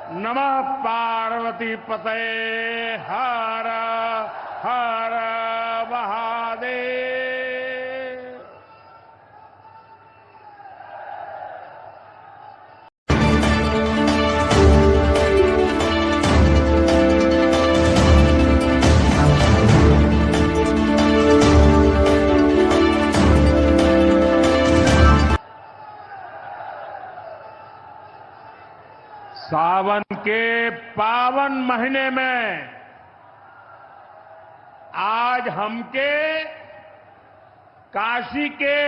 नमः पार्वती पतये हर हर महादेव। सावन के पावन महीने में आज हमके काशी के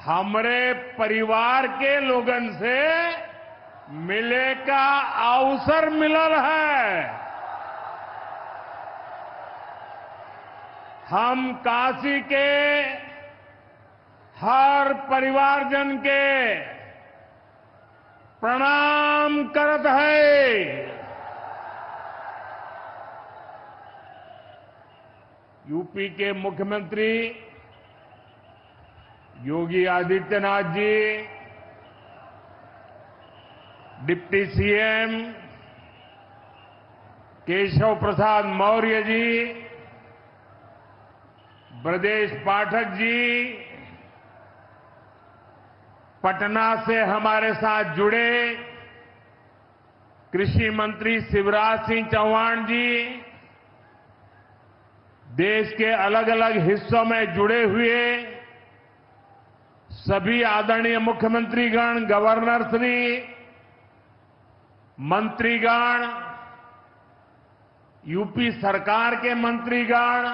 हमरे परिवार के लोगन से मिले का अवसर मिलल है। हम काशी के हर परिवारजन के प्रणाम करत है। यूपी के मुख्यमंत्री योगी आदित्यनाथ जी, डिप्टी सीएम केशव प्रसाद मौर्य जी, ब्रजेश पाठक जी, पटना से हमारे साथ जुड़े कृषि मंत्री शिवराज सिंह चौहान जी, देश के अलग अलग हिस्सों में जुड़े हुए सभी आदरणीय मुख्यमंत्रीगण, गवर्नर श्री, मंत्रीगण, यूपी सरकार के मंत्रीगण,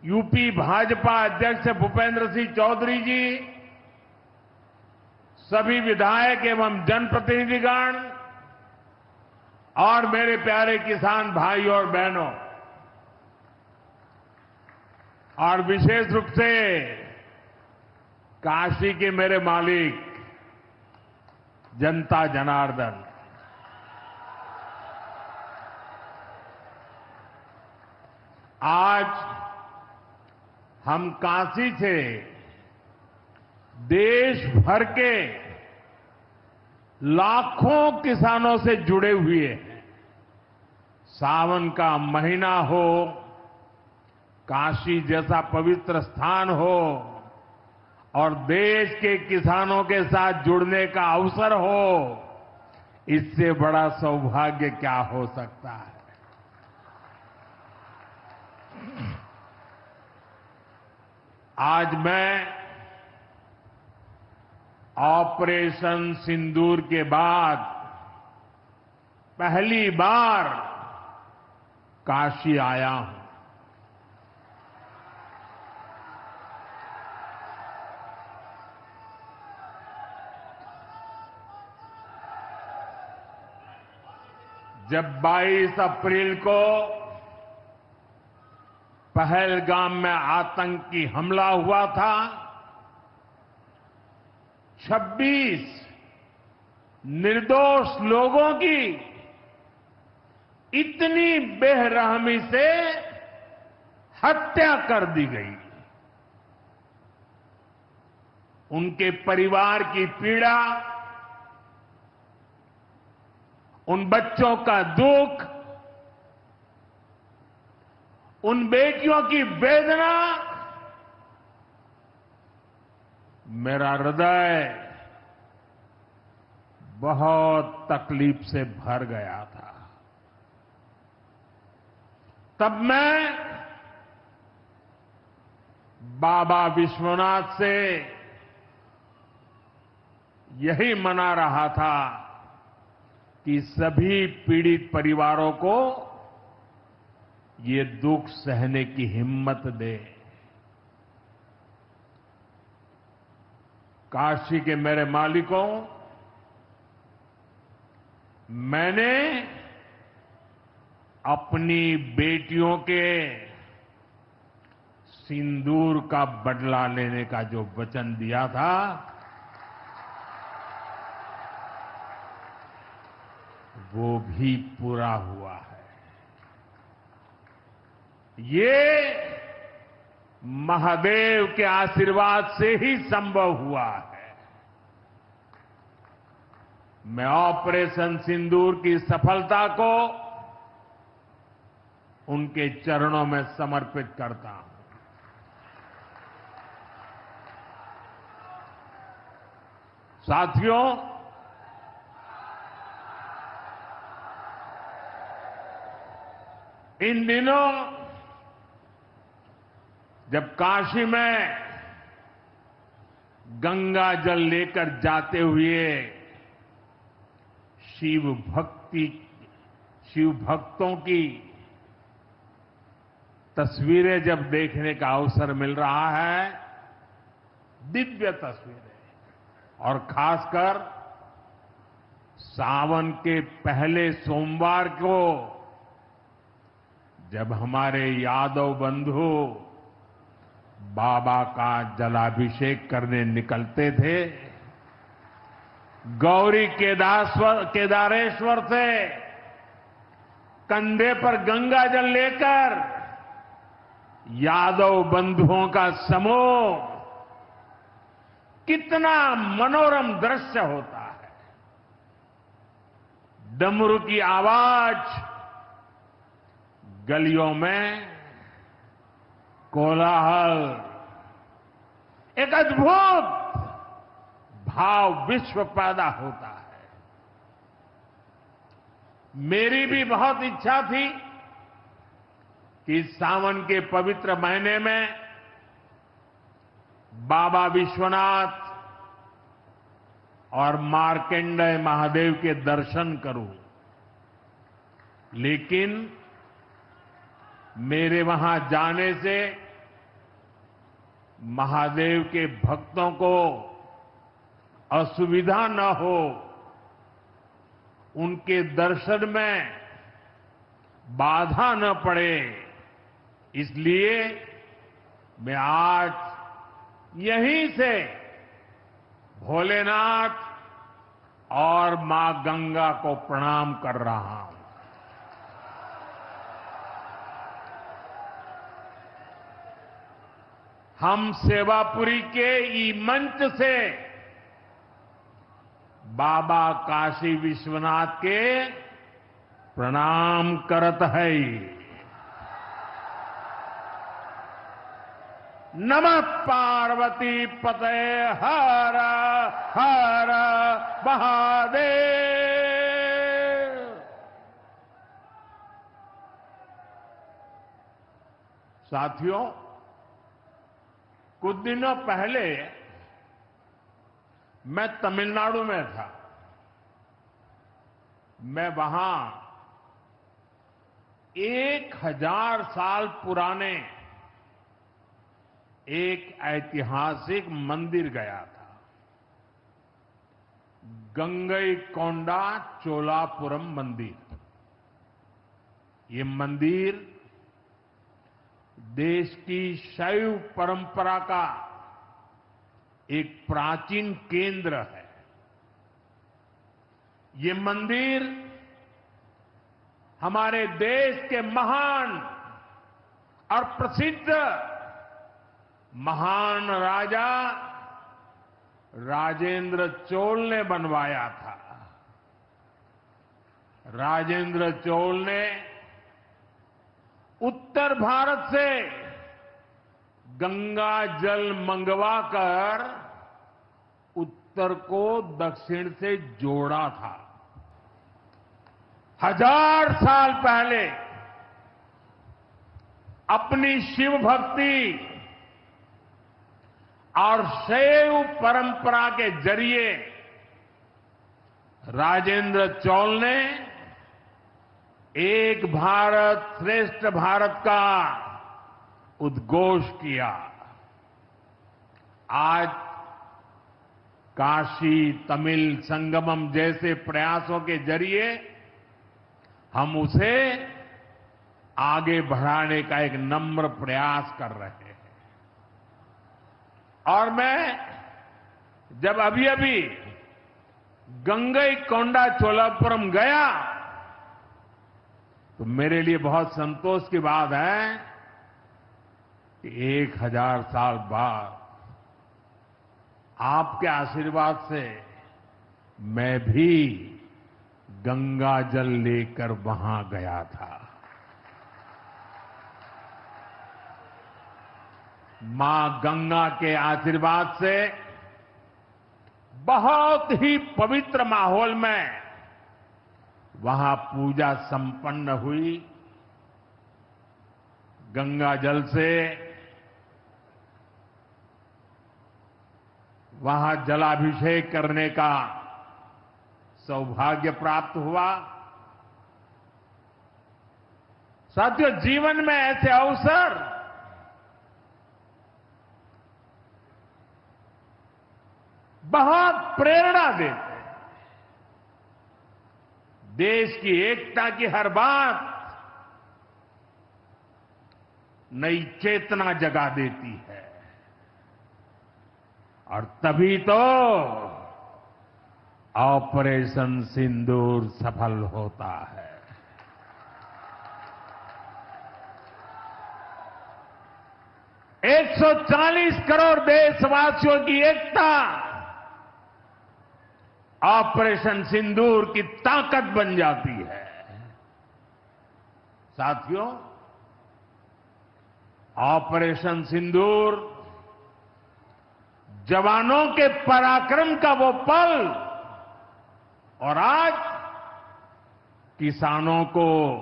यूपी भाजपा अध्यक्ष भूपेंद्र सिंह चौधरी जी, सभी विधायक एवं जनप्रतिनिधिगण और मेरे प्यारे किसान भाई और बहनों, और विशेष रूप से काशी के मेरे मालिक जनता जनार्दन, आज हम काशी से देश भर के लाखों किसानों से जुड़े हुए हैं। सावन का महीना हो, काशी जैसा पवित्र स्थान हो और देश के किसानों के साथ जुड़ने का अवसर हो, इससे बड़ा सौभाग्य क्या हो सकता है। आज मैं ऑपरेशन सिंदूर के बाद पहली बार काशी आया हूं। जब 22 अप्रैल को पहलगाम में आतंकी हमला हुआ था, 26 निर्दोष लोगों की इतनी बेरहमी से हत्या कर दी गई। उनके परिवार की पीड़ा, उन बच्चों का दुख, उन बेटियों की वेदना, मेरा हृदय बहुत तकलीफ से भर गया था। तब मैं बाबा विश्वनाथ से यही मना रहा था कि सभी पीड़ित परिवारों को ये दुख सहने की हिम्मत दे। काशी के मेरे मालिकों, मैंने अपनी बेटियों के सिंदूर का बदला लेने का जो वचन दिया था, वो भी पूरा हुआ है। ये महादेव के आशीर्वाद से ही संभव हुआ है। मैं ऑपरेशन सिंदूर की सफलता को उनके चरणों में समर्पित करता हूं। साथियों, इन दिनों जब काशी में गंगा जल लेकर जाते हुए शिव भक्तों की तस्वीरें जब देखने का अवसर मिल रहा है, दिव्य तस्वीरें, और खासकर सावन के पहले सोमवार को जब हमारे यादव बंधु बाबा का जलाभिषेक करने निकलते थे, गौरी केदारेश्वर से कंधे पर गंगा जल लेकर यादव बंधुओं का समूह, कितना मनोरम दृश्य होता है। डमरू की आवाज, गलियों में कोलाहल, एक अद्भुत भाव विश्व पैदा होता है। मेरी भी बहुत इच्छा थी कि सावन के पवित्र महीने में बाबा विश्वनाथ और मार्कंडेय महादेव के दर्शन करूं, लेकिन मेरे वहां जाने से महादेव के भक्तों को असुविधा न हो, उनके दर्शन में बाधा न पड़े, इसलिए मैं आज यहीं से भोलेनाथ और मां गंगा को प्रणाम कर रहा हूं। हम सेवापुरी के ई मंच से बाबा काशी विश्वनाथ के प्रणाम करत है। नमः पार्वती पते हर हर महादेव। साथियों, कुछ दिनों पहले मैं तमिलनाडु में था। मैं वहां 1000 साल पुराने एक ऐतिहासिक मंदिर गया था, गंगईकोंडा चोलापुरम मंदिर। ये मंदिर देश की शैव परंपरा का एक प्राचीन केंद्र है। ये मंदिर हमारे देश के महान और प्रसिद्ध महान राजा राजेंद्र चोल ने बनवाया था। राजेंद्र चोल ने उत्तर भारत से गंगा जल मंगवाकर उत्तर को दक्षिण से जोड़ा था। 1000 साल पहले अपनी शिव भक्ति और शैव परंपरा के जरिए राजेंद्र चोल ने एक भारत श्रेष्ठ भारत का उद्घोष किया। आज काशी तमिल संगमम जैसे प्रयासों के जरिए हम उसे आगे बढ़ाने का एक नम्र प्रयास कर रहे हैं। और मैं जब अभी गंगईकोंडा चोलापुरम गया तो मेरे लिए बहुत संतोष की बात है कि 1000 साल बाद आपके आशीर्वाद से मैं भी गंगा जल लेकर वहां गया था। मां गंगा के आशीर्वाद से बहुत ही पवित्र माहौल में वहां पूजा संपन्न हुई। गंगा जल से वहां जलाभिषेक करने का सौभाग्य प्राप्त हुआ। साथियों, जीवन में ऐसे अवसर बहुत प्रेरणा देते हैं। देश की एकता की हर बात नई चेतना जगा देती है और तभी तो ऑपरेशन सिंदूर सफल होता है। एक 140 करोड़ देशवासियों की एकता ऑपरेशन सिंदूर की ताकत बन जाती है। साथियों, ऑपरेशन सिंदूर जवानों के पराक्रम का वो पल और आज किसानों को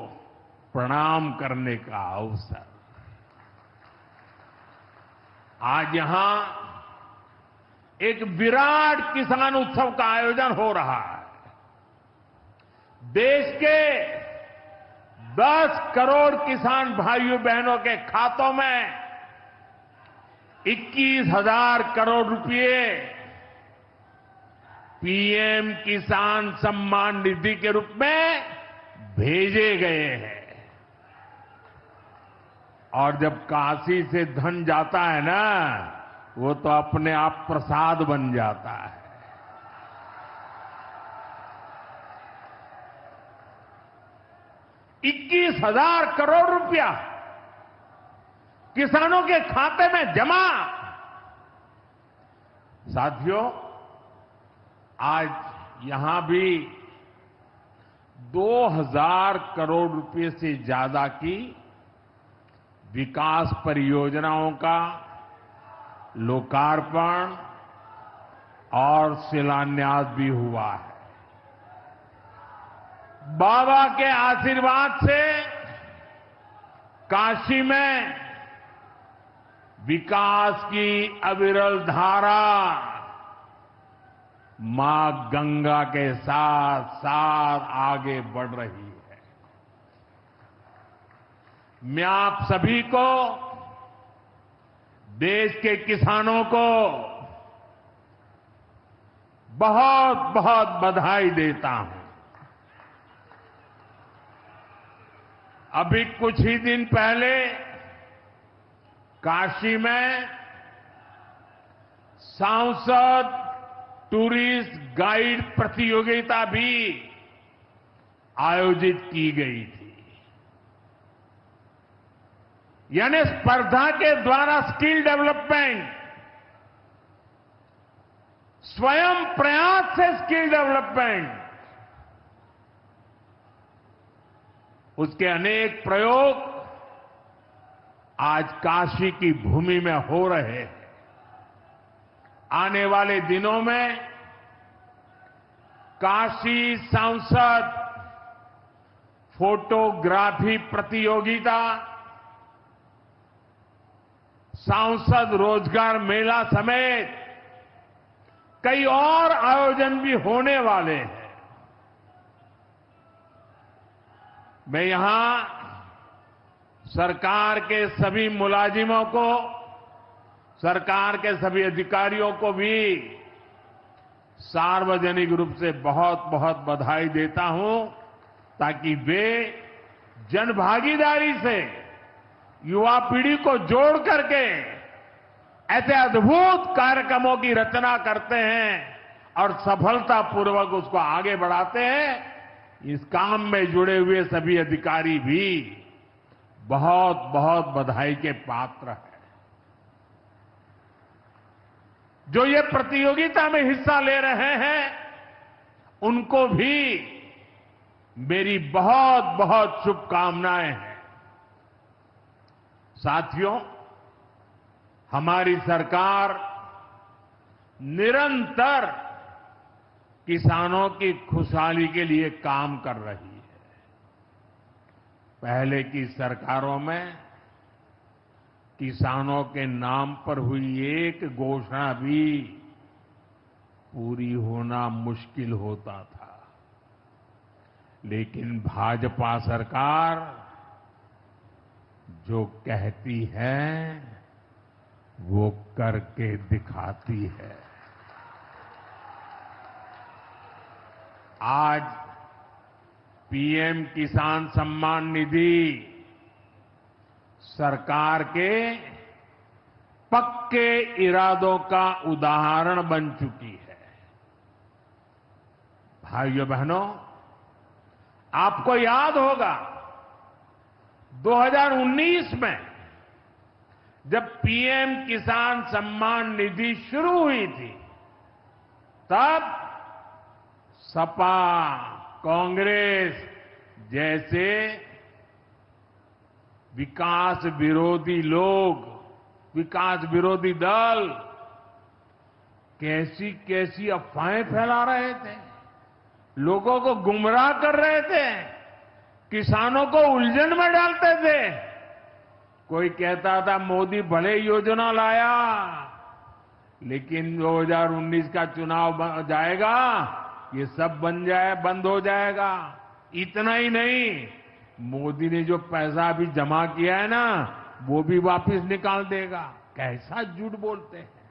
प्रणाम करने का अवसर। आज यहां एक विराट किसान उत्सव का आयोजन हो रहा है। देश के 10 करोड़ किसान भाइयों बहनों के खातों में 21,000 करोड़ रुपए पीएम किसान सम्मान निधि के रूप में भेजे गए हैं। और जब काशी से धन जाता है ना, वो तो अपने आप प्रसाद बन जाता है। ₹21,000 करोड़ रुपया किसानों के खाते में जमा। साथियों, आज यहां भी 2,000 करोड़ रुपए से ज्यादा की विकास परियोजनाओं का लोकार्पण और शिलान्यास भी हुआ है। बाबा के आशीर्वाद से काशी में विकास की अविरल धारा मां गंगा के साथ साथ आगे बढ़ रही है। मैं आप सभी को, देश के किसानों को बहुत बहुत बधाई देता हूं। अभी कुछ ही दिन पहले काशी में सांसद टूरिस्ट गाइड प्रतियोगिता भी आयोजित की गई थी। यानी स्पर्धा के द्वारा स्किल डेवलपमेंट, स्वयं प्रयास से स्किल डेवलपमेंट, उसके अनेक प्रयोग आज काशी की भूमि में हो रहे हैं। आने वाले दिनों में काशी सांसद फोटोग्राफी प्रतियोगिता, सांसद रोजगार मेला समेत कई और आयोजन भी होने वाले हैं। मैं यहां सरकार के सभी मुलाजिमों को, सरकार के सभी अधिकारियों को भी सार्वजनिक रूप से बहुत बहुत बधाई देता हूं, ताकि वे जनभागीदारी से युवा पीढ़ी को जोड़ करके ऐसे अद्भुत कार्यक्रमों की रचना करते हैं और सफलतापूर्वक उसको आगे बढ़ाते हैं। इस काम में जुड़े हुए सभी अधिकारी भी बहुत बहुत बधाई के पात्र हैं। जो ये प्रतियोगिता में हिस्सा ले रहे हैं, उनको भी मेरी बहुत बहुत शुभकामनाएं हैं। साथियों, हमारी सरकार निरंतर किसानों की खुशहाली के लिए काम कर रही है। पहले की सरकारों में किसानों के नाम पर हुई एक घोषणा भी पूरी होना मुश्किल होता था, लेकिन भाजपा सरकार जो कहती है वो करके दिखाती है। आज पीएम किसान सम्मान निधि सरकार के पक्के इरादों का उदाहरण बन चुकी है। भाइयों बहनों, आपको याद होगा 2019 में जब पीएम किसान सम्मान निधि शुरू हुई थी, तब सपा, कांग्रेस जैसे विकास विरोधी लोग, विकास विरोधी दल कैसी कैसी अफवाहें फैला रहे थे, लोगों को गुमराह कर रहे थे, किसानों को उलझन में डालते थे। कोई कहता था मोदी भले योजना लाया, लेकिन 2019 का चुनाव जाएगा, ये सब बंद हो जाएगा। इतना ही नहीं, मोदी ने जो पैसा अभी जमा किया है ना, वो भी वापस निकाल देगा। कैसा झूठ बोलते हैं।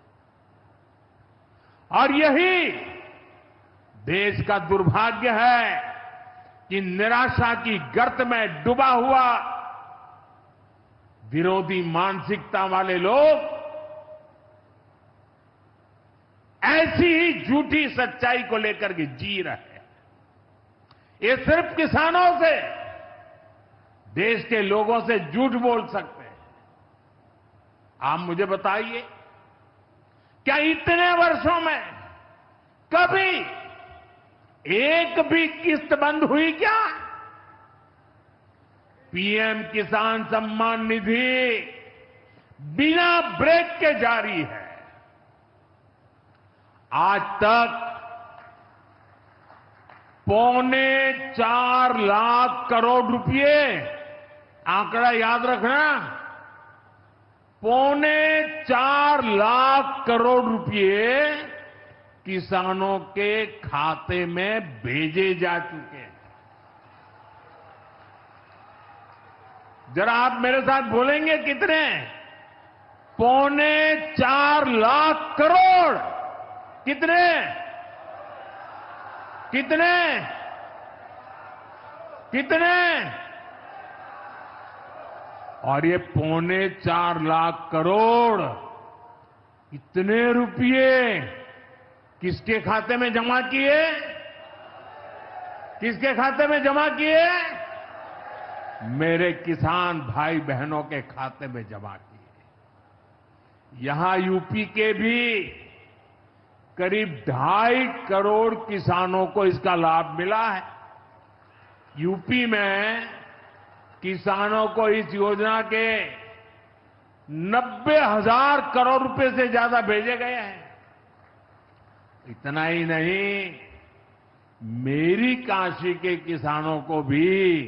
और यही देश का दुर्भाग्य है कि निराशा की गर्त में डूबा हुआ विरोधी मानसिकता वाले लोग ऐसी ही झूठी सच्चाई को लेकर के जी रहे हैं। ये सिर्फ किसानों से, देश के लोगों से झूठ बोल सकते हैं। आप मुझे बताइए, क्या इतने वर्षों में कभी एक भी किस्त बंद हुई क्या? पीएम किसान सम्मान निधि बिना ब्रेक के जारी है। आज तक 4.25 लाख करोड़ रुपए, आंकड़ा याद रखना, 4.25 लाख करोड़ रुपए किसानों के खाते में भेजे जा चुके हैं। जरा आप मेरे साथ बोलेंगे कितने? 4.25 लाख करोड़। कितने? कितने? कितने? और ये 4.25 लाख करोड़ इतने रुपये किसके खाते में जमा किए? किसके खाते में जमा किए? मेरे किसान भाई बहनों के खाते में जमा किए। यहां यूपी के भी करीब 2.5 करोड़ किसानों को इसका लाभ मिला है। यूपी में किसानों को इस योजना के 90,000 करोड़ रुपए से ज्यादा भेजे गए हैं। इतना ही नहीं, मेरी काशी के किसानों को भी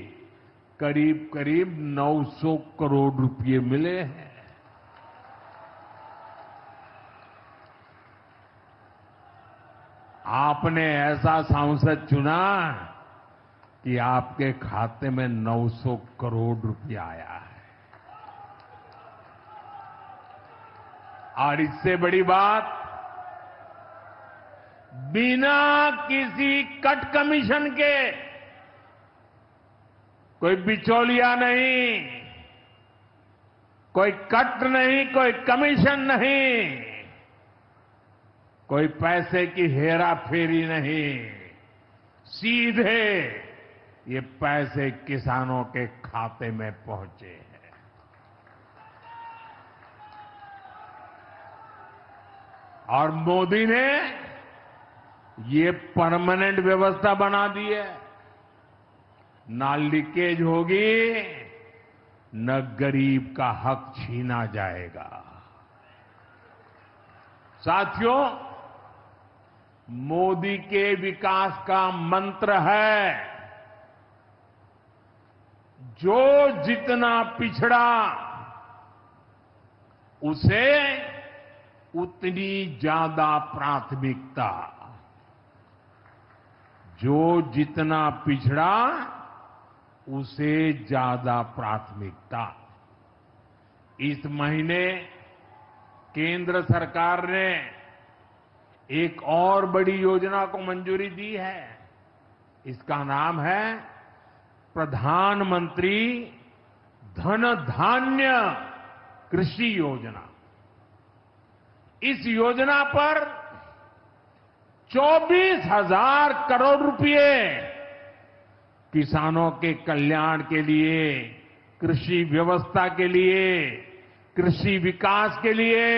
करीब करीब 900 करोड़ रुपए मिले हैं। आपने ऐसा सांसद चुना कि आपके खाते में 900 करोड़ रुपया आया है। और इससे बड़ी बात, बिना किसी कट कमीशन के, कोई बिचौलिया नहीं, कोई कट नहीं, कोई कमीशन नहीं, कोई पैसे की हेरा फेरी नहीं, सीधे ये पैसे किसानों के खाते में पहुंचे हैं। और मोदी ने ये परमानेंट व्यवस्था बना दी है। ना लीकेज होगी, न गरीब का हक छीना जाएगा। साथियों, मोदी के विकास का मंत्र है, जो जितना पिछड़ा उसे उतनी ज्यादा प्राथमिकता। जो जितना पिछड़ा उसे ज्यादा प्राथमिकता। इस महीने केंद्र सरकार ने एक और बड़ी योजना को मंजूरी दी है। इसका नाम है प्रधानमंत्री धन धान्य कृषि योजना। इस योजना पर 24,000 करोड़ रुपए किसानों के कल्याण के लिए, कृषि व्यवस्था के लिए, कृषि विकास के लिए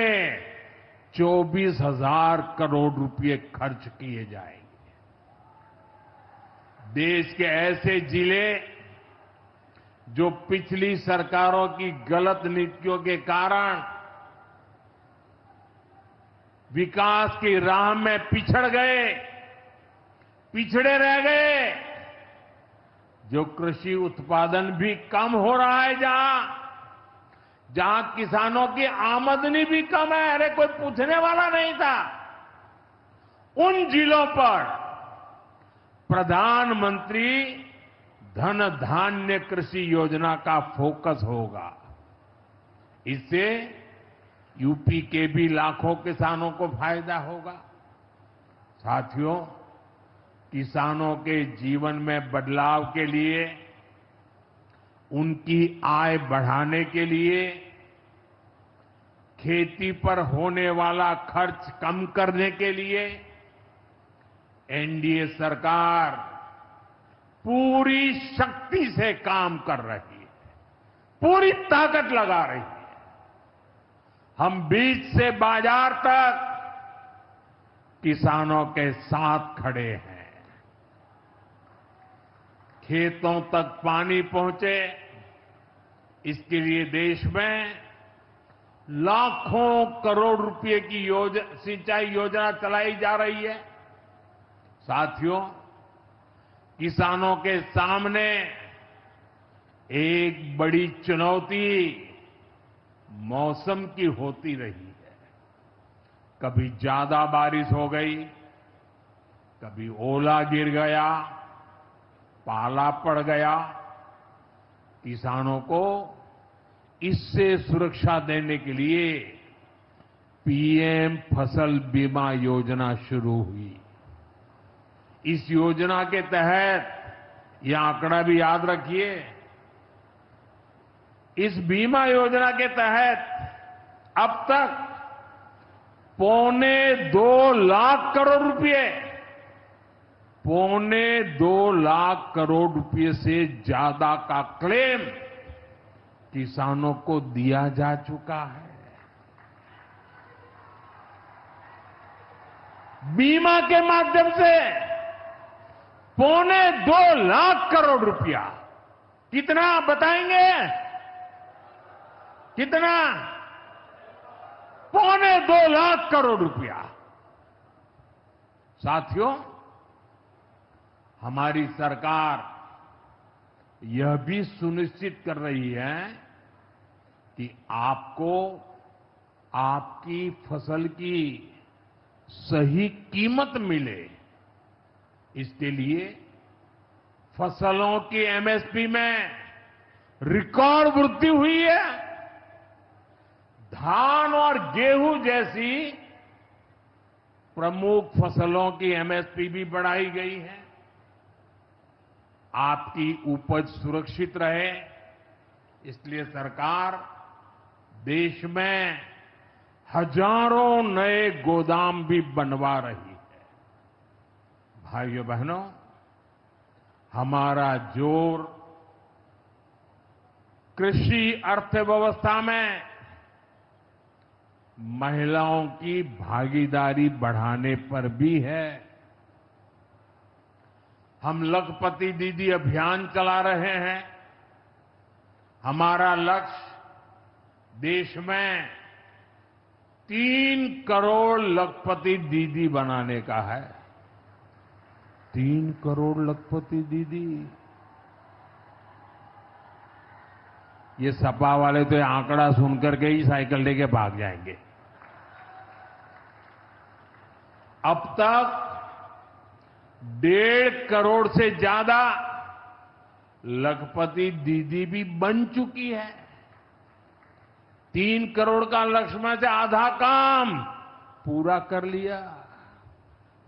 24,000 करोड़ रुपए खर्च किए जाएंगे। देश के ऐसे जिले जो पिछली सरकारों की गलत नीतियों के कारण विकास की राह में पिछड़ गए, पिछड़े रह गए, जो कृषि उत्पादन भी कम हो रहा है, जहां किसानों की आमदनी भी कम है, अरे कोई पूछने वाला नहीं था, उन जिलों पर प्रधानमंत्री धन धान्य कृषि योजना का फोकस होगा। इससे यूपी के भी लाखों किसानों को फायदा होगा। साथियों, किसानों के जीवन में बदलाव के लिए, उनकी आय बढ़ाने के लिए, खेती पर होने वाला खर्च कम करने के लिए एनडीए सरकार पूरी शक्ति से काम कर रही है, पूरी ताकत लगा रही है। हम बीज से बाजार तक किसानों के साथ खड़े हैं। खेतों तक पानी पहुंचे, इसके लिए देश में लाखों करोड़ रुपए की सिंचाई योजना चलाई जा रही है। साथियों, किसानों के सामने एक बड़ी चुनौती मौसम की होती रही है। कभी ज्यादा बारिश हो गई, कभी ओला गिर गया, पाला पड़ गया। किसानों को इससे सुरक्षा देने के लिए पीएम फसल बीमा योजना शुरू हुई। इस योजना के तहत, यह आंकड़ा भी याद रखिए, इस बीमा योजना के तहत अब तक 2.25 लाख करोड़ रुपए, 2.25 लाख करोड़ रुपए से ज्यादा का क्लेम किसानों को दिया जा चुका है। बीमा के माध्यम से 2.25 लाख करोड़ रुपया, कितना बताएंगे? कितना? 2.25 लाख करोड़ रुपया। साथियों, हमारी सरकार यह भी सुनिश्चित कर रही है कि आपको आपकी फसल की सही कीमत मिले। इसके लिए फसलों की एमएसपी में रिकॉर्ड वृद्धि हुई है। धान और गेहूं जैसी प्रमुख फसलों की एमएसपी भी बढ़ाई गई है। आपकी उपज सुरक्षित रहे, इसलिए सरकार देश में हजारों नए गोदाम भी बनवा रही है। भाइयों बहनों, हमारा जोर कृषि अर्थव्यवस्था में महिलाओं की भागीदारी बढ़ाने पर भी है। हम लखपति दीदी अभियान चला रहे हैं। हमारा लक्ष्य देश में 3 करोड़ लखपति दीदी बनाने का है। 3 करोड़ लखपति दीदी। ये सपा वाले तो ये आंकड़ा सुनकर के ही साइकिल लेके भाग जाएंगे। अब तक 1.5 करोड़ से ज्यादा लखपति दीदी भी बन चुकी है। 3 करोड़ का लक्ष्य में से आधा काम पूरा कर लिया।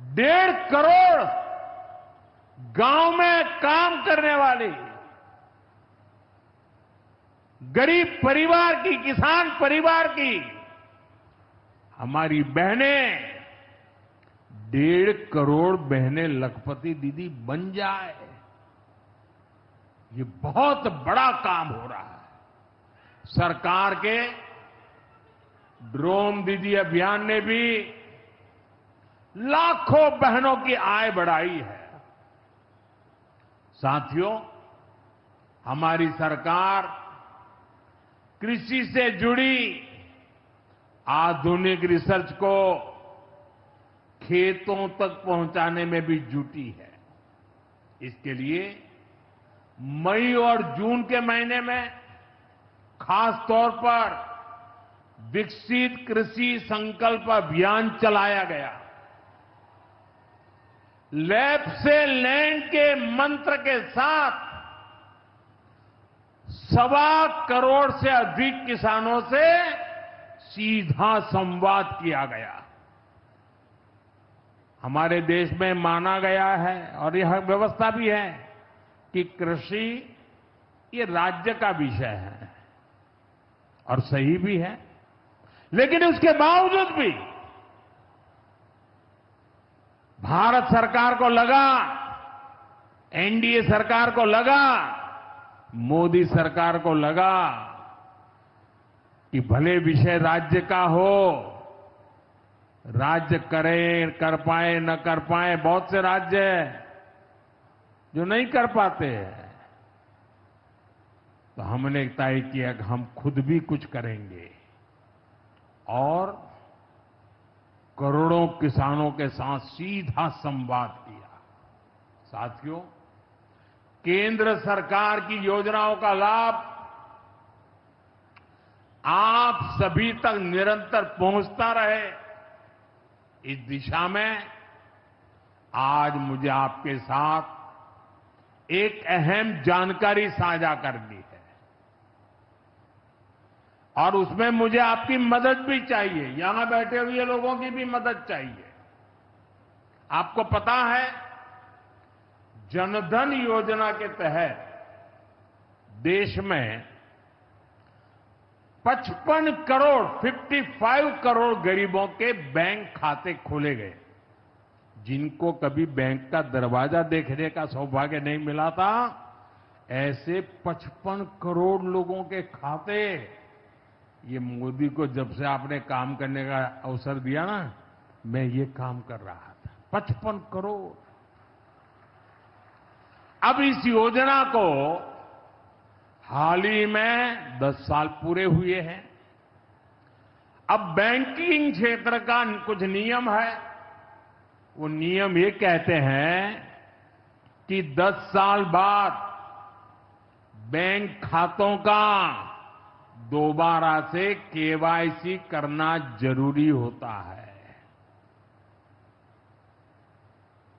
1.5 करोड़ गांव में काम करने वाली गरीब परिवार की, किसान परिवार की हमारी बहनें, 1.5 करोड़ बहनें लखपति दीदी बन जाए, ये बहुत बड़ा काम हो रहा है। सरकार के ड्रोन दीदी अभियान ने भी लाखों बहनों की आय बढ़ाई है। साथियों, हमारी सरकार कृषि से जुड़ी आधुनिक रिसर्च को खेतों तक पहुंचाने में भी जुटी है। इसके लिए मई और जून के महीने में खास तौर पर विकसित कृषि संकल्प अभियान चलाया गया। लैब से लैंड के मंत्र के साथ 1.25 करोड़ से अधिक किसानों से सीधा संवाद किया गया। हमारे देश में माना गया है और यह व्यवस्था भी है कि कृषि ये राज्य का विषय है और सही भी है, लेकिन उसके बावजूद भी भारत सरकार को लगा, एनडीए सरकार को लगा, मोदी सरकार को लगा कि भले विषय राज्य का हो, राज्य करे, कर पाए न कर पाए, बहुत से राज्य जो नहीं कर पाते हैं, तो हमने तय किया कि हम खुद भी कुछ करेंगे और करोड़ों किसानों के साथ सीधा संवाद किया। साथियों, केंद्र सरकार की योजनाओं का लाभ आप सभी तक निरंतर पहुंचता रहे, इस दिशा में आज मुझे आपके साथ एक अहम जानकारी साझा करनी है और उसमें मुझे आपकी मदद भी चाहिए। यहां बैठे हुए लोगों की भी मदद चाहिए। आपको पता है, जनधन योजना के तहत देश में 55 करोड़ गरीबों के बैंक खाते खोले गए। जिनको कभी बैंक का दरवाजा देखने का सौभाग्य नहीं मिला था, ऐसे 55 करोड़ लोगों के खाते, ये मोदी को जब से आपने काम करने का अवसर दिया ना, मैं ये काम कर रहा था। 55 करोड़। अब इस योजना को हाल ही में 10 साल पूरे हुए हैं। अब बैंकिंग क्षेत्र का कुछ नियम है। वो नियम ये कहते हैं कि 10 साल बाद बैंक खातों का दोबारा से केवाईसी करना जरूरी होता है।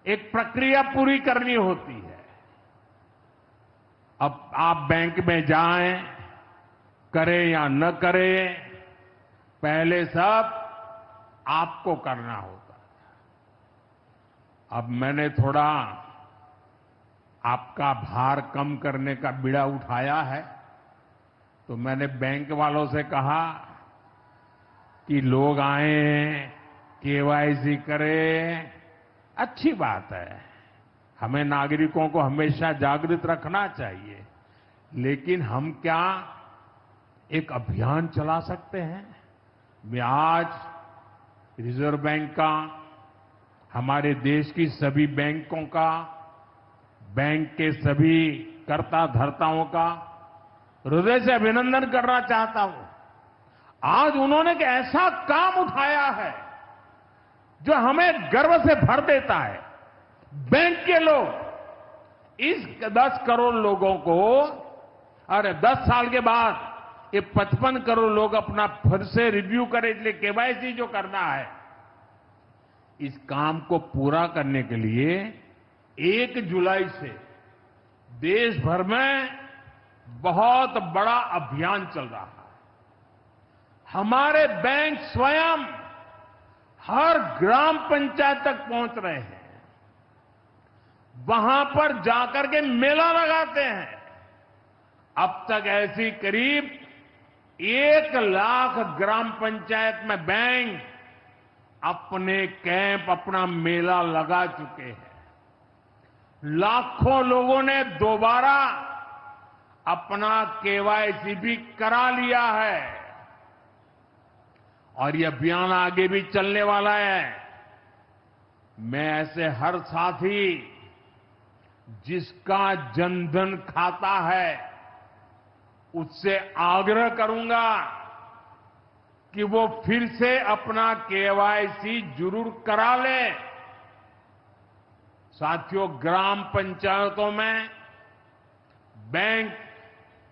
एक प्रक्रिया पूरी करनी होती है। अब आप बैंक में जाएं, करें या न करें, पहले सब आपको करना होता है। अब मैंने थोड़ा आपका भार कम करने का बीड़ा उठाया है, तो मैंने बैंक वालों से कहा कि लोग आए, केवाईसी करें, अच्छी बात है। हमें नागरिकों को हमेशा जागृत रखना चाहिए, लेकिन हम क्या एक अभियान चला सकते हैं? मैं आज रिजर्व बैंक का, हमारे देश की सभी बैंकों का बैंक के सभी कर्ता धर्ताओं का हृदय से अभिनंदन करना चाहता हूं। आज उन्होंने एक ऐसा काम उठाया है जो हमें गर्व से भर देता है। बैंक के लोग इस 10 करोड़ लोगों को, अरे 10 साल के बाद ये 55 करोड़ लोग अपना फिर से रिव्यू करें, इसलिए केवाईसी जो करना है, इस काम को पूरा करने के लिए 1 जुलाई से देश भर में बहुत बड़ा अभियान चल रहा है। हमारे बैंक स्वयं हर ग्राम पंचायत तक पहुंच रहे हैं, वहां पर जाकर के मेला लगाते हैं। अब तक ऐसी करीब 1 लाख ग्राम पंचायत में बैंक अपने कैंप, अपना मेला लगा चुके हैं। लाखों लोगों ने दोबारा अपना केवाईसी भी करा लिया है और ये अभियान आगे भी चलने वाला है। मैं ऐसे हर साथी जिसका जनधन खाता है उससे आग्रह करूंगा कि वो फिर से अपना केवाईसी जरूर करा ले। साथियों, ग्राम पंचायतों में बैंक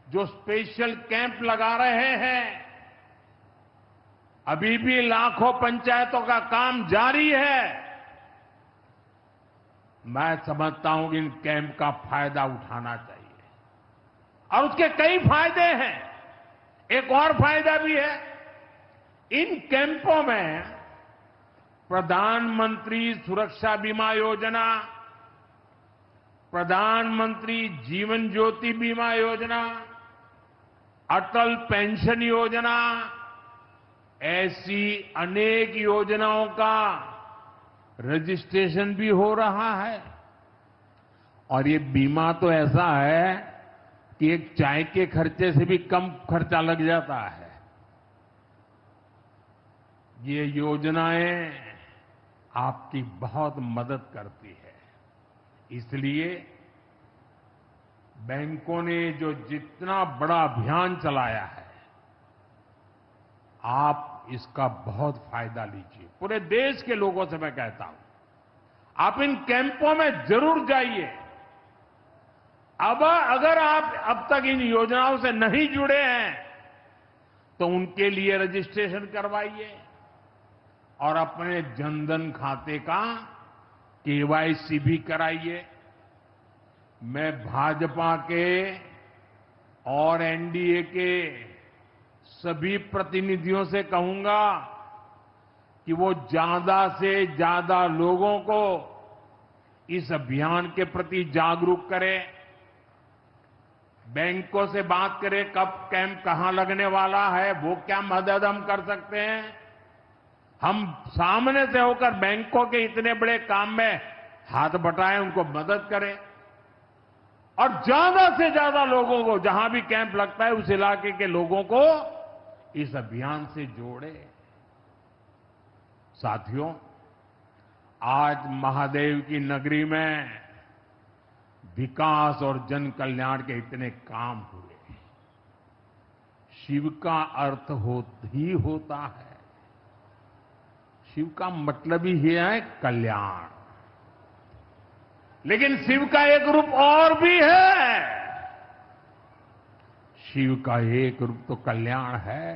जो स्पेशल कैंप लगा रहे हैं, अभी भी लाखों पंचायतों का काम जारी है। मैं समझता हूं कि इन कैंप का फायदा उठाना चाहिए और उसके कई फायदे हैं। एक और फायदा भी है, इन कैंपों में प्रधानमंत्री सुरक्षा बीमा योजना, प्रधानमंत्री जीवन ज्योति बीमा योजना, अटल पेंशन योजना, ऐसी अनेक योजनाओं का रजिस्ट्रेशन भी हो रहा है। और ये बीमा तो ऐसा है कि एक चाय के खर्चे से भी कम खर्चा लग जाता है। ये योजनाएं आपकी बहुत मदद करती है। इसलिए बैंकों ने जो जितना बड़ा अभियान चलाया है, आप इसका बहुत फायदा लीजिए। पूरे देश के लोगों से मैं कहता हूं, आप इन कैंपों में जरूर जाइए। अब अगर आप अब तक इन योजनाओं से नहीं जुड़े हैं तो उनके लिए रजिस्ट्रेशन करवाइए और अपने जनधन खाते का केवाईसी भी कराइए। मैं भाजपा के और एनडीए के सभी प्रतिनिधियों से कहूंगा कि वो ज्यादा से ज्यादा लोगों को इस अभियान के प्रति जागरूक करें। बैंकों से बात करें, कब कैंप कहां लगने वाला है, वो क्या मदद हम कर सकते हैं। हम सामने से होकर बैंकों के इतने बड़े काम में हाथ बटाएं, उनको मदद करें और ज्यादा से ज्यादा लोगों को, जहां भी कैंप लगता है उस इलाके के लोगों को इस अभियान से जोड़े। साथियों, आज महादेव की नगरी में विकास और जन कल्याण के इतने काम हुए। शिव का अर्थ ही होता है, शिव का मतलब ही है कल्याण। लेकिन शिव का एक रूप और भी है। शिव का एक रूप तो कल्याण है,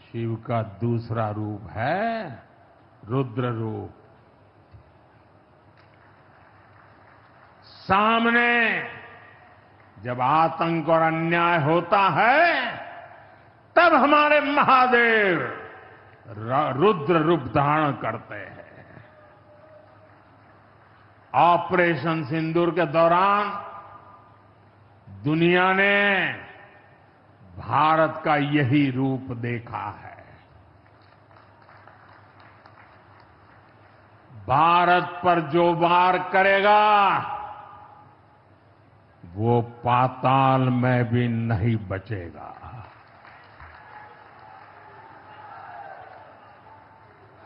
शिव का दूसरा रूप है रुद्र रूप। सामने जब आतंक और अन्याय होता है तब हमारे महादेव रुद्र रूप धारण करते हैं। ऑपरेशन सिंदूर के दौरान दुनिया ने भारत का यही रूप देखा है। भारत पर जो वार करेगा वो पाताल में भी नहीं बचेगा।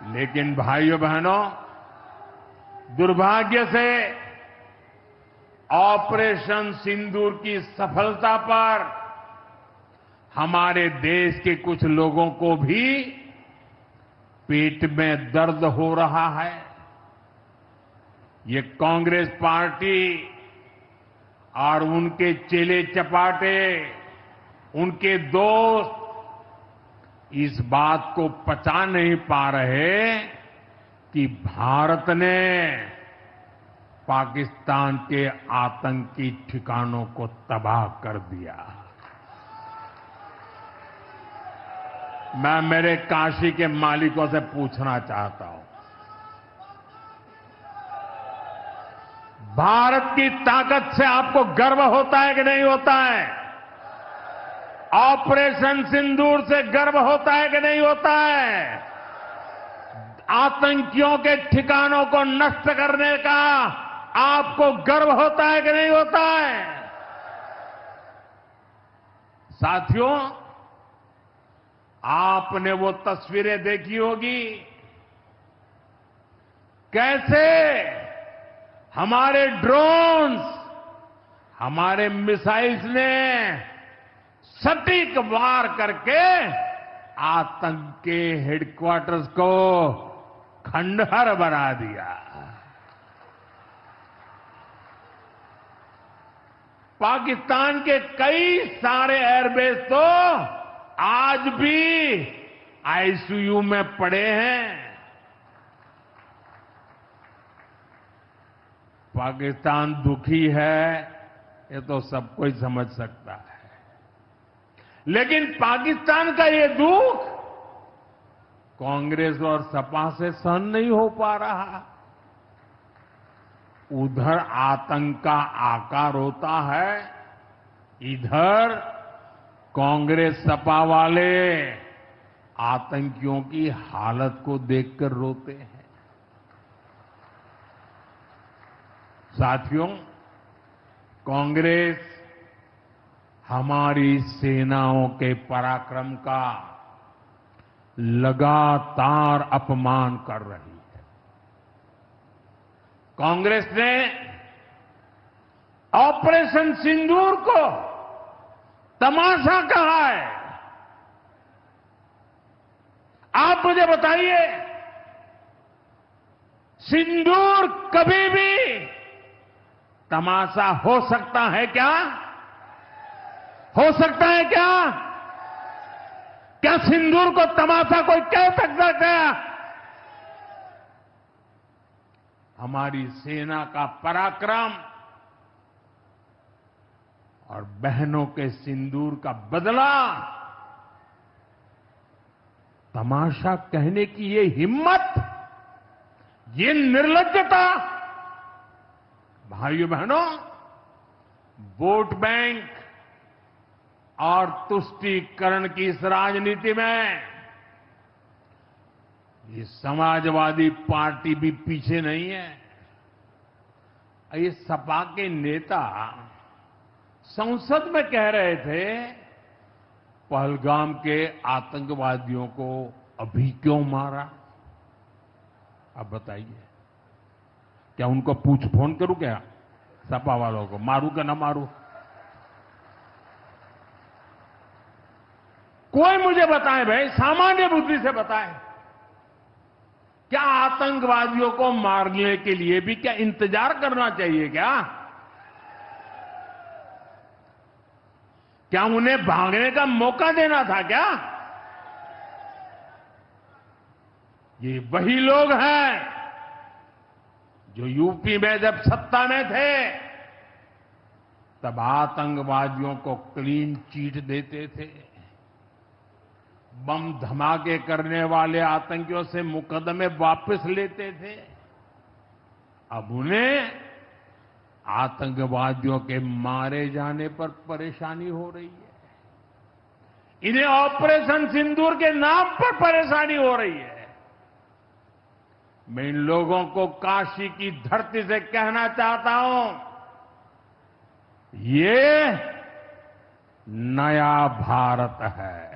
लेकिन भाइयों बहनों, दुर्भाग्य से ऑपरेशन सिंदूर की सफलता पर हमारे देश के कुछ लोगों को भी पेट में दर्द हो रहा है। ये कांग्रेस पार्टी और उनके चेले चपाटे, उनके दोस्त इस बात को पचा नहीं पा रहे कि भारत ने पाकिस्तान के आतंकी ठिकानों को तबाह कर दिया। मैं मेरे काशी के मालिकों से पूछना चाहता हूं, भारत की ताकत से आपको गर्व होता है कि नहीं होता है? ऑपरेशन सिंदूर से गर्व होता है कि नहीं होता है? आतंकियों के ठिकानों को नष्ट करने का आपको गर्व होता है कि नहीं होता है? साथियों, आपने वो तस्वीरें देखी होगी, कैसे हमारे ड्रोन्स, हमारे मिसाइल्स ने सटीक वार करके आतंक के हेडक्वार्टर्स को खंडहर बना दिया। पाकिस्तान के कई सारे एयरबेस तो आज भी आईसीयू में पड़े हैं। पाकिस्तान दुखी है, ये तो सब कोई समझ सकता है, लेकिन पाकिस्तान का ये दुख कांग्रेस और सपा से सहन नहीं हो पा रहा। उधर आतंक का आकार होता है, इधर कांग्रेस सपा वाले आतंकियों की हालत को देखकर रोते हैं। साथियों, कांग्रेस हमारी सेनाओं के पराक्रम का लगातार अपमान कर रही है। कांग्रेस ने ऑपरेशन सिंदूर को तमाशा कहा है। आप मुझे बताइए, सिंदूर कभी भी तमाशा हो सकता है क्या? हो सकता है क्या? क्या सिंदूर को तमाशा कोई कह सकता है क्या? हमारी सेना का पराक्रम और बहनों के सिंदूर का बदला, तमाशा कहने की ये हिम्मत, ये निर्लज्जता, भाइयों बहनों, वोट बैंक और तुष्टीकरण की इस राजनीति में ये समाजवादी पार्टी भी पीछे नहीं है। ये सपा के नेता संसद में कह रहे थे, पहलगाम के आतंकवादियों को अभी क्यों मारा? अब बताइए, क्या उनको फोन करूं क्या? सपा वालों को मारूं क्या ना मारूं? कोई मुझे बताए भाई, सामान्य बुद्धि से बताए, क्या आतंकवादियों को मारने के लिए भी क्या इंतजार करना चाहिए क्या? क्या उन्हें भागने का मौका देना था क्या? ये वही लोग हैं जो यूपी में जब सत्ता में थे तब आतंकवादियों को क्लीन चिट देते थे, बम धमाके करने वाले आतंकियों से मुकदमे वापस लेते थे। अब उन्हें आतंकवादियों के मारे जाने पर परेशानी हो रही है। इन्हें ऑपरेशन सिंदूर के नाम पर परेशानी हो रही है। मैं इन लोगों को काशी की धरती से कहना चाहता हूं, ये नया भारत है।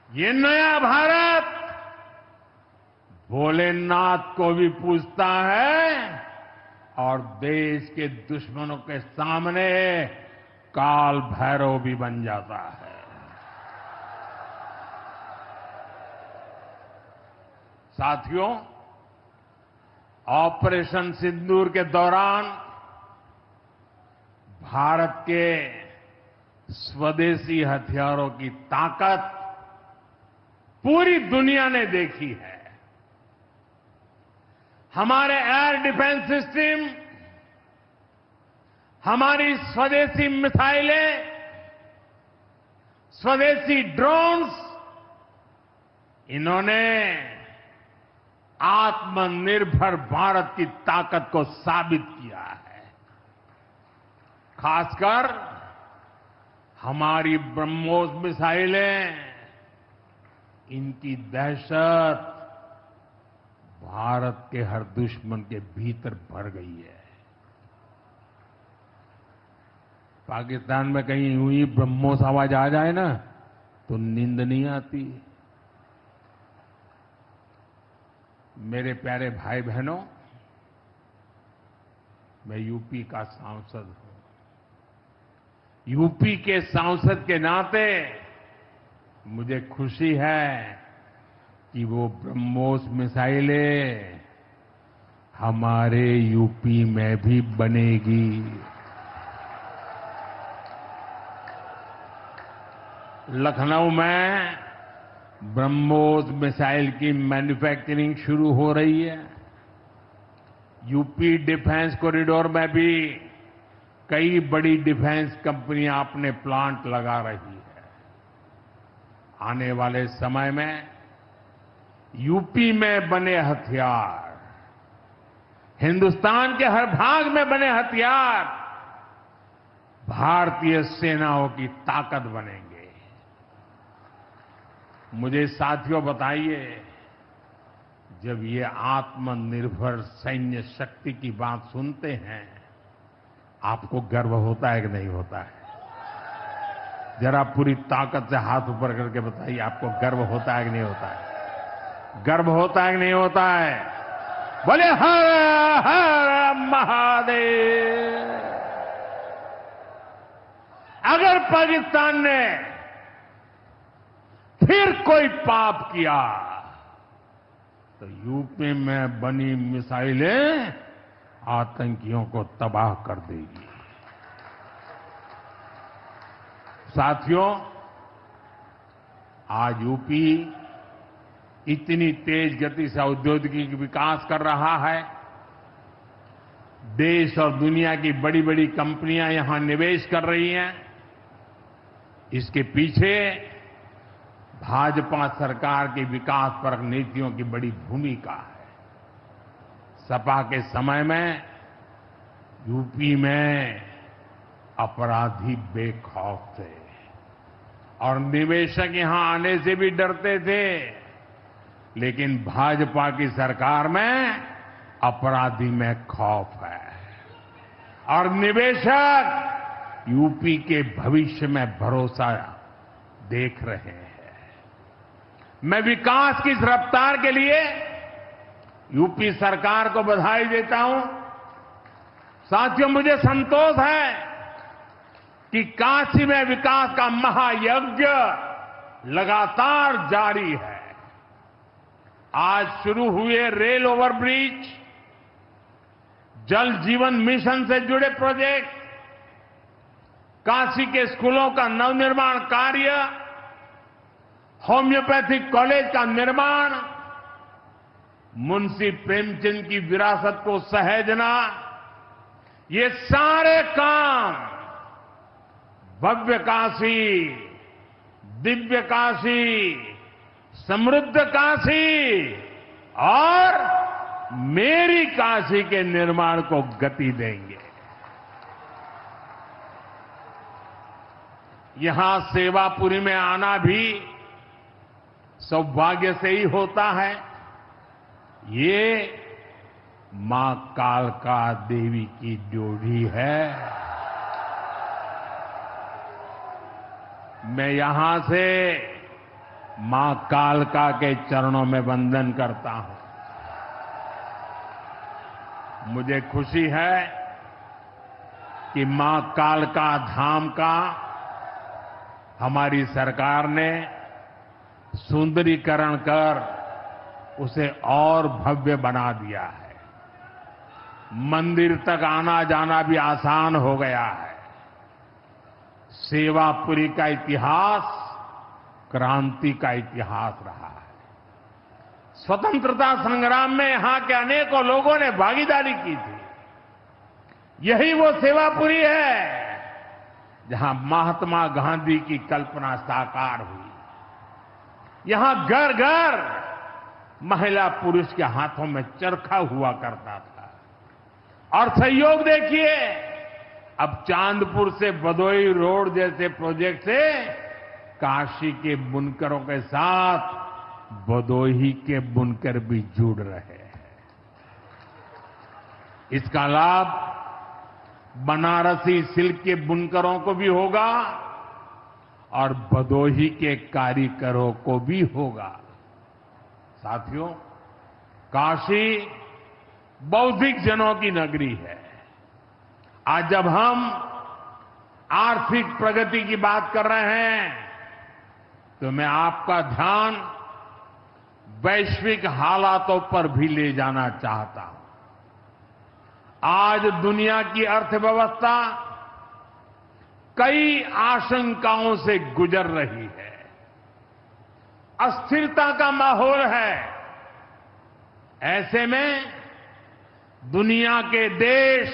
ये नया भारत भोलेनाथ को भी पूजता है और देश के दुश्मनों के सामने काल भैरव भी बन जाता है। साथियों, ऑपरेशन सिंदूर के दौरान भारत के स्वदेशी हथियारों की ताकत पूरी दुनिया ने देखी है। हमारे एयर डिफेंस सिस्टम, हमारी स्वदेशी मिसाइलें, स्वदेशी ड्रोन्स, इन्होंने आत्मनिर्भर भारत की ताकत को साबित किया है। खासकर हमारी ब्रह्मोस मिसाइलें, इनकी दहशत भारत के हर दुश्मन के भीतर भर गई है। पाकिस्तान में कहीं यूं ही ब्रह्मोस आवाज आ जाए ना तो नींद नहीं आती। मेरे प्यारे भाई बहनों, मैं यूपी का सांसद हूं। यूपी के सांसद के नाते मुझे खुशी है कि वो ब्रह्मोस मिसाइलें हमारे यूपी में भी बनेगी। लखनऊ में ब्रह्मोस मिसाइल की मैन्युफैक्चरिंग शुरू हो रही है। यूपी डिफेंस कॉरिडोर में भी कई बड़ी डिफेंस कंपनियां अपने प्लांट लगा रही है। आने वाले समय में यूपी में बने हथियार, हिंदुस्तान के हर भाग में बने हथियार भारतीय सेनाओं की ताकत बनेंगे। मुझे साथियों बताइए, जब ये आत्मनिर्भर सैन्य शक्ति की बात सुनते हैं, आपको गर्व होता है कि नहीं होता है? जरा पूरी ताकत से हाथ ऊपर करके बताइए, आपको गर्व होता है कि नहीं होता है? गर्व होता है कि नहीं होता है? बोले हर हर महादेव। अगर पाकिस्तान ने फिर कोई पाप किया तो यूपी में बनी मिसाइलें आतंकियों को तबाह कर देगी। साथियों, आज यूपी इतनी तेज गति से औद्योगिक विकास कर रहा है। देश और दुनिया की बड़ी बड़ी कंपनियां यहां निवेश कर रही हैं। इसके पीछे भाजपा सरकार की विकासपरक नीतियों की बड़ी भूमिका है। सपा के समय में यूपी में अपराधी बेखौफ थे और निवेशक यहां आने से भी डरते थे, लेकिन भाजपा की सरकार में अपराधी में खौफ है और निवेशक यूपी के भविष्य में भरोसा देख रहे हैं। मैं विकास की इस रफ्तार के लिए यूपी सरकार को बधाई देता हूं। साथियों, मुझे संतोष है कि काशी में विकास का महायज्ञ लगातार जारी है। आज शुरू हुए रेल ओवरब्रिज, जल जीवन मिशन से जुड़े प्रोजेक्ट, काशी के स्कूलों का नवनिर्माण कार्य, होम्योपैथिक कॉलेज का निर्माण, मुंशी प्रेमचंद की विरासत को सहेजना, ये सारे काम भव्य काशी, दिव्य काशी, समृद्ध काशी और मेरी काशी के निर्माण को गति देंगे। यहां सेवापुरी में आना भी सौभाग्य से ही होता है। ये मां कालका देवी की ड्योढ़ी है। मैं यहां से मां कालका के चरणों में वंदन करता हूं। मुझे खुशी है कि मां कालका धाम का हमारी सरकार ने सुंदरीकरण कर उसे और भव्य बना दिया है। मंदिर तक आना जाना भी आसान हो गया है। सेवापुरी का इतिहास क्रांति का इतिहास रहा है। स्वतंत्रता संग्राम में यहां के अनेकों लोगों ने भागीदारी की थी। यही वो सेवापुरी है जहां महात्मा गांधी की कल्पना साकार हुई। यहां घर घर महिला पुरुष के हाथों में चरखा हुआ करता था। और सहयोग देखिए, अब चांदपुर से भदोई रोड जैसे प्रोजेक्ट से काशी के बुनकरों के साथ भदोही के बुनकर भी जुड़ रहे हैं। इसका लाभ बनारसी सिल्क के बुनकरों को भी होगा और भदोही के कारीगरों को भी होगा। साथियों, काशी बौद्धिक जनों की नगरी है। आज जब हम आर्थिक प्रगति की बात कर रहे हैं तो मैं आपका ध्यान वैश्विक हालातों पर भी ले जाना चाहता हूं। आज दुनिया की अर्थव्यवस्था कई आशंकाओं से गुजर रही है। अस्थिरता का माहौल है। ऐसे में दुनिया के देश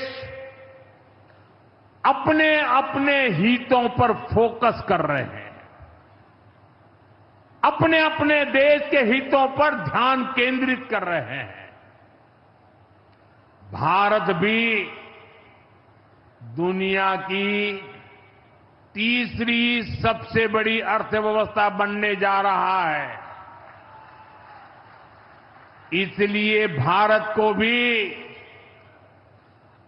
अपने अपने हितों पर फोकस कर रहे हैं। अपने अपने देश के हितों पर ध्यान केंद्रित कर रहे हैं। भारत भी दुनिया की तीसरी सबसे बड़ी अर्थव्यवस्था बनने जा रहा है। इसलिए भारत को भी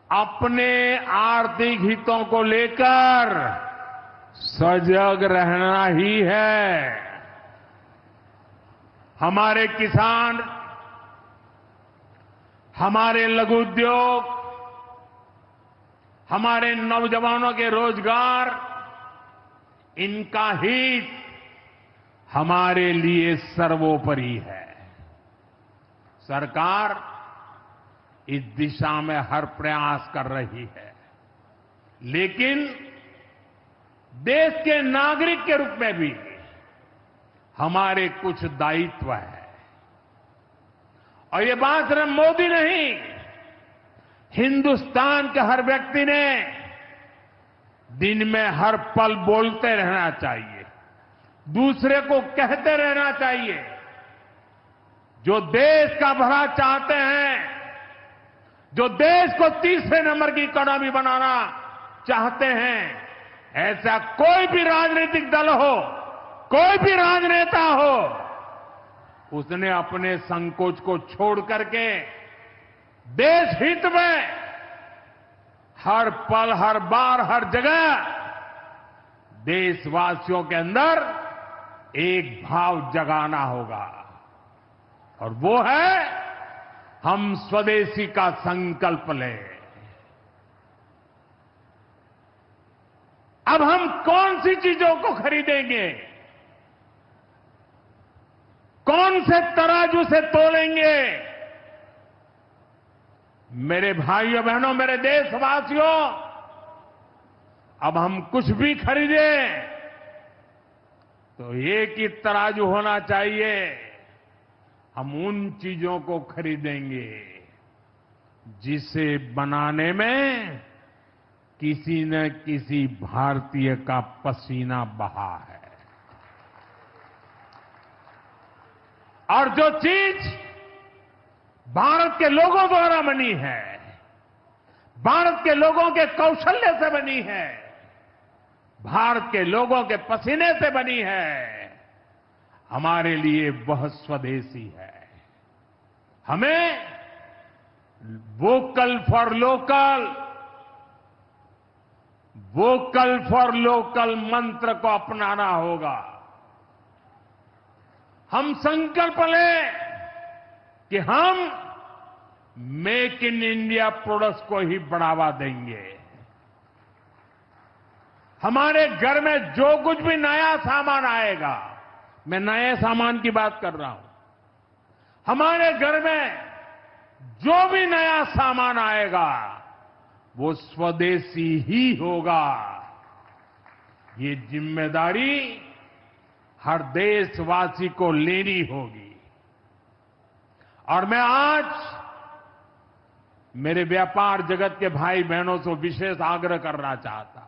अपने आर्थिक हितों को लेकर सजग रहना ही है। हमारे किसान, हमारे लघु उद्योग, हमारे नौजवानों के रोजगार, इनका हित हमारे लिए सर्वोपरि है। सरकार इस दिशा में हर प्रयास कर रही है, लेकिन देश के नागरिक के रूप में भी हमारे कुछ दायित्व है। और ये बात सिर्फ मोदी नहीं, हिंदुस्तान के हर व्यक्ति ने दिन में हर पल बोलते रहना चाहिए, दूसरे को कहते रहना चाहिए। जो देश का भला चाहते हैं, जो देश को तीसरे नंबर की इकोनॉमी बनाना चाहते हैं, ऐसा कोई भी राजनीतिक दल हो, कोई भी राजनेता हो, उसने अपने संकोच को छोड़ करके देश हित में हर पल, हर बार, हर जगह देशवासियों के अंदर एक भाव जगाना होगा। और वो है, हम स्वदेशी का संकल्प लें। अब हम कौन सी चीजों को खरीदेंगे, कौन से तराजू से तोलेंगे? मेरे भाइयों बहनों, मेरे देशवासियों, अब हम कुछ भी खरीदें तो एक ही तराजू होना चाहिए। हम उन चीजों को खरीदेंगे जिसे बनाने में किसी न किसी भारतीय का पसीना बहा है। और जो चीज भारत के लोगों द्वारा बनी है, भारत के लोगों के कौशल्य से बनी है, भारत के लोगों के पसीने से बनी है, हमारे लिए वह स्वदेशी है। हमें vocal for local, vocal for local मंत्र को अपनाना होगा। हम संकल्प लें कि हम मेक इन इंडिया प्रोडक्ट्स को ही बढ़ावा देंगे। हमारे घर में जो कुछ भी नया सामान आएगा, मैं नए सामान की बात कर रहा हूं, हमारे घर में जो भी नया सामान आएगा वो स्वदेशी ही होगा। ये जिम्मेदारी हर देशवासी को लेनी होगी। और मैं आज मेरे व्यापार जगत के भाई बहनों से विशेष आग्रह करना चाहता हूं।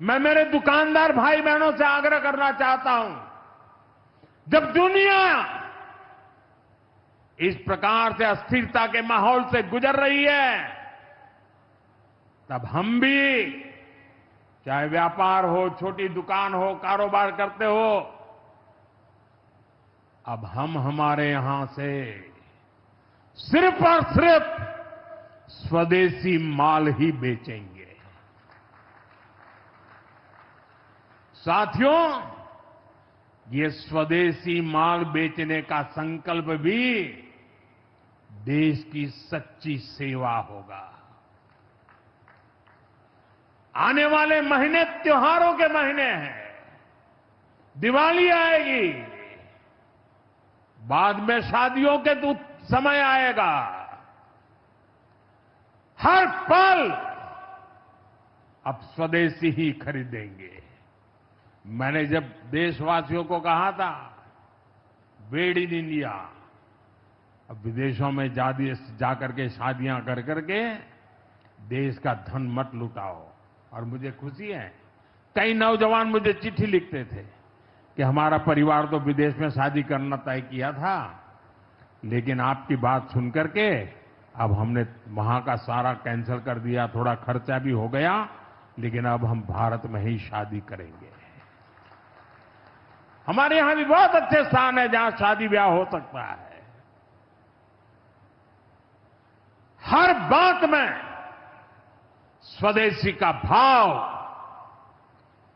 मैं मेरे दुकानदार भाई बहनों से आग्रह करना चाहता हूं, जब दुनिया इस प्रकार से अस्थिरता के माहौल से गुजर रही है, तब हम भी, चाहे व्यापार हो, छोटी दुकान हो, कारोबार करते हो, अब हम हमारे यहां से सिर्फ और सिर्फ स्वदेशी माल ही बेचेंगे। साथियों, ये स्वदेशी माल बेचने का संकल्प भी देश की सच्ची सेवा होगा। आने वाले महीने त्योहारों के महीने हैं, दिवाली आएगी, बाद में शादियों के समय आएगा। हर पल अब स्वदेशी ही खरीदेंगे। मैंने जब देशवासियों को कहा था मेड इन इंडिया, अब विदेशों में जाकर के शादियां कर करके देश का धन मत लुटाओ। और मुझे खुशी है, कई नौजवान मुझे चिट्ठी लिखते थे कि हमारा परिवार तो विदेश में शादी करना तय किया था, लेकिन आपकी बात सुनकर के अब हमने वहां का सारा कैंसिल कर दिया, थोड़ा खर्चा भी हो गया, लेकिन अब हम भारत में ही शादी करेंगे। हमारे यहां भी बहुत अच्छे स्थान है जहां शादी ब्याह हो सकता है। हर बात में स्वदेशी का भाव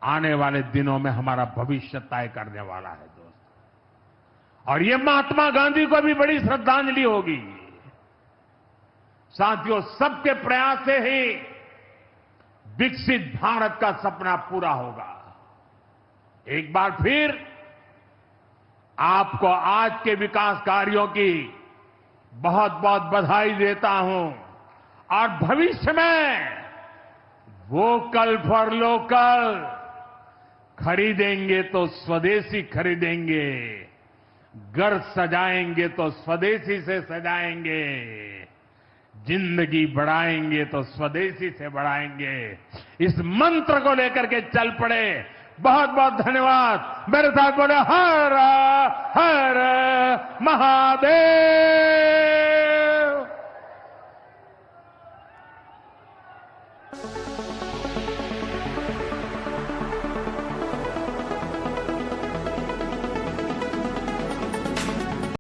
आने वाले दिनों में हमारा भविष्य तय करने वाला है दोस्तों। और ये महात्मा गांधी को भी बड़ी श्रद्धांजलि होगी। साथियों, सबके प्रयास से ही विकसित भारत का सपना पूरा होगा। एक बार फिर आपको आज के विकास कार्यों की बहुत बहुत बधाई देता हूं। और भविष्य में वोकल फॉर लोकल, खरीदेंगे तो स्वदेशी खरीदेंगे, घर सजाएंगे तो स्वदेशी से सजाएंगे, जिंदगी बढ़ाएंगे तो स्वदेशी से बढ़ाएंगे। इस मंत्र को लेकर के चल पड़े। बहुत बहुत धन्यवाद। मेरे साथ बोले हर हर महादेव।